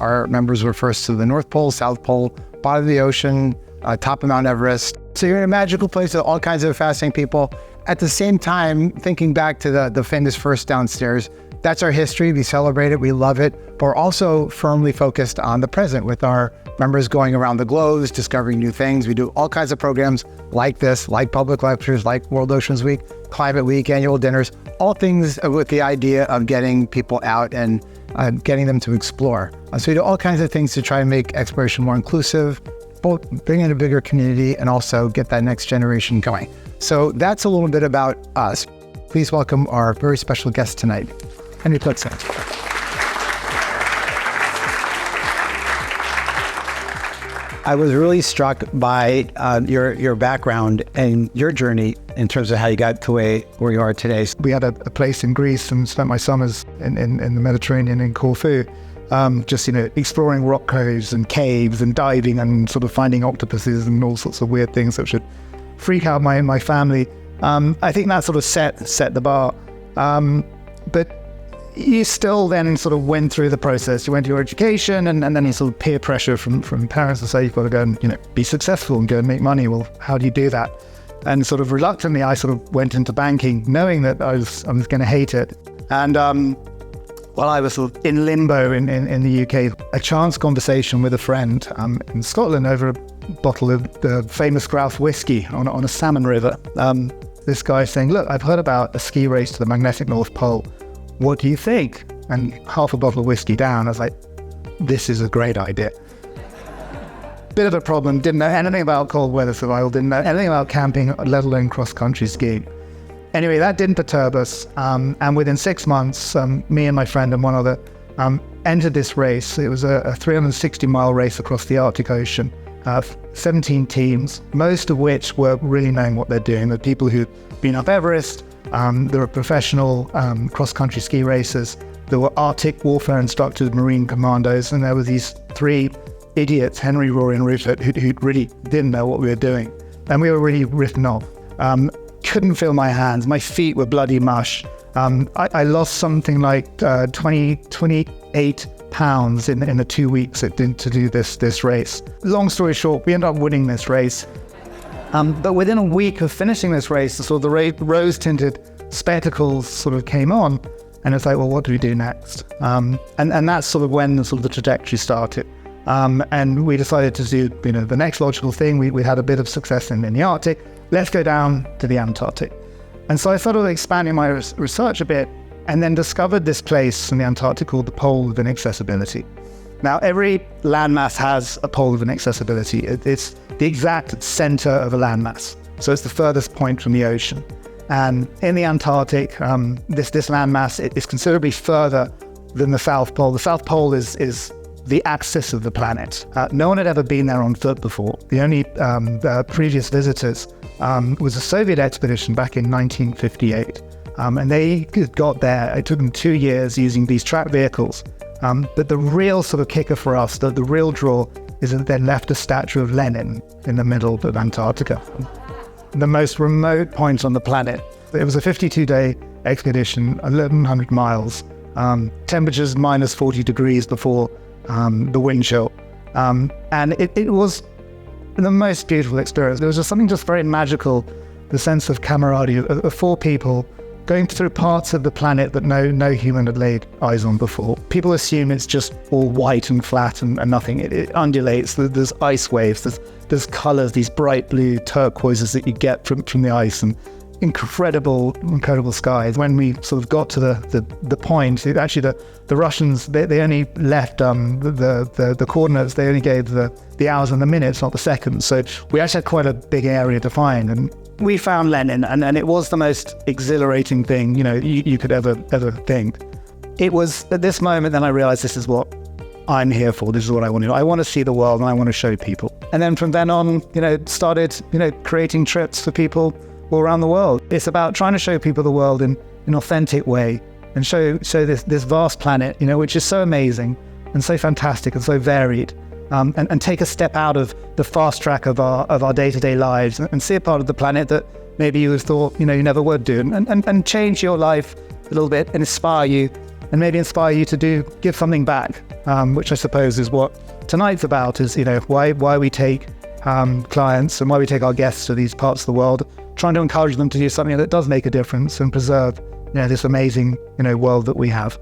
Our members were first to the North Pole, South Pole, bottom of the ocean, top of Mount Everest. So you're in a magical place with all kinds of fascinating people. At the same time, thinking back to the famous first downstairs, that's our history. We celebrate it, we love it, but we're also firmly focused on the present with our members going around the globe, discovering new things. We do all kinds of programs like this, like public lectures, like World Oceans Week, Climate Week, annual dinners, all things with the idea of getting people out and getting them to explore. So we do all kinds of things to try and make exploration more inclusive, both bring in a bigger community and also get that next generation going. So that's a little bit about us. Please welcome our very special guest tonight, Henry Cookson. I was really struck by your background and your journey in terms of how you got to where you are today. We had a place in Greece and spent my summers in the Mediterranean in Corfu, just exploring rock caves and caves and diving and sort of finding octopuses and all sorts of weird things that should freak out my family. I think that sort of set the bar. But you still then sort of went through the process. You went to your education and then you sort of peer pressure from parents to say you've got to go and be successful and go and make money. Well, how do you do that? And sort of reluctantly, I sort of went into banking, knowing that I was going to hate it. And while I was sort of in limbo in the UK, a chance conversation with a friend in Scotland over a bottle of the famous Grouse whiskey on a salmon river. This guy saying, "Look, I've heard about a ski race to the magnetic North Pole. What do you think?" And half a bottle of whiskey down, I was like, this is a great idea. Bit of a problem, didn't know anything about cold weather survival, didn't know anything about camping, let alone cross-country skiing. Anyway, that didn't perturb us. And within 6 months, me and my friend and one other entered this race. It was a 360-mile race across the Arctic Ocean. 17 teams, most of which were really knowing what they're doing. The people who'd been up Everest, there were professional cross-country ski racers, there were Arctic warfare instructors, Marine commandos, and there were these three idiots, Henry, Rory and Rupert, who really didn't know what we were doing. And we were really written off. Couldn't feel my hands, my feet were bloody mush. I lost something like 28 pounds in the 2 weeks to do this race. Long story short, we ended up winning this race. But within a week of finishing this race, the rose-tinted spectacles sort of came on, and it's like, well, what do we do next? And that's sort of when the trajectory started. And we decided to do the next logical thing. We had a bit of success in the Arctic. Let's go down to the Antarctic. And so I started expanding my research a bit, and then discovered this place in the Antarctic called the Pole of Inaccessibility. Now, every landmass has a pole of inaccessibility. It's the exact center of a landmass. So it's the furthest point from the ocean. And in the Antarctic, this landmass is considerably further than the South Pole. The South Pole is the axis of the planet. No one had ever been there on foot before. The only previous visitors was a Soviet expedition back in 1958. And they got there. It took them 2 years using these tracked vehicles. But the real sort of kicker for us, the real draw, is that they left a statue of Lenin in the middle of Antarctica, the most remote point on the planet. It was a 52-day expedition, 1,100 miles, temperatures minus 40 degrees before the wind chill. And it was the most beautiful experience. There was just something just very magical, the sense of camaraderie of four people going through parts of the planet that no human had laid eyes on before. People assume it's just all white and flat and nothing. It undulates, there's ice waves, there's colors, these bright blue turquoises that you get from the ice, and incredible skies. When we sort of got to the point, actually the Russians, they only left the coordinates, they only gave the hours and the minutes, not the seconds. So we actually had quite a big area to find, and we found Lenin, and it was the most exhilarating thing you could ever think. It was at this moment that I realized this is what I'm here for. This is what I want to do. I want to see the world and I want to show people. And then from then on, started creating trips for people all around the world. It's about trying to show people the world in an authentic way and show this vast planet, which is so amazing and so fantastic and so varied. And take a step out of the fast track of our day-to-day lives and see a part of the planet that maybe you thought you never would do, and change your life a little bit and inspire you and maybe inspire you to give something back, which I suppose is what tonight's about, is, why we take clients and why we take our guests to these parts of the world, trying to encourage them to do something that does make a difference and preserve, this amazing, world that we have.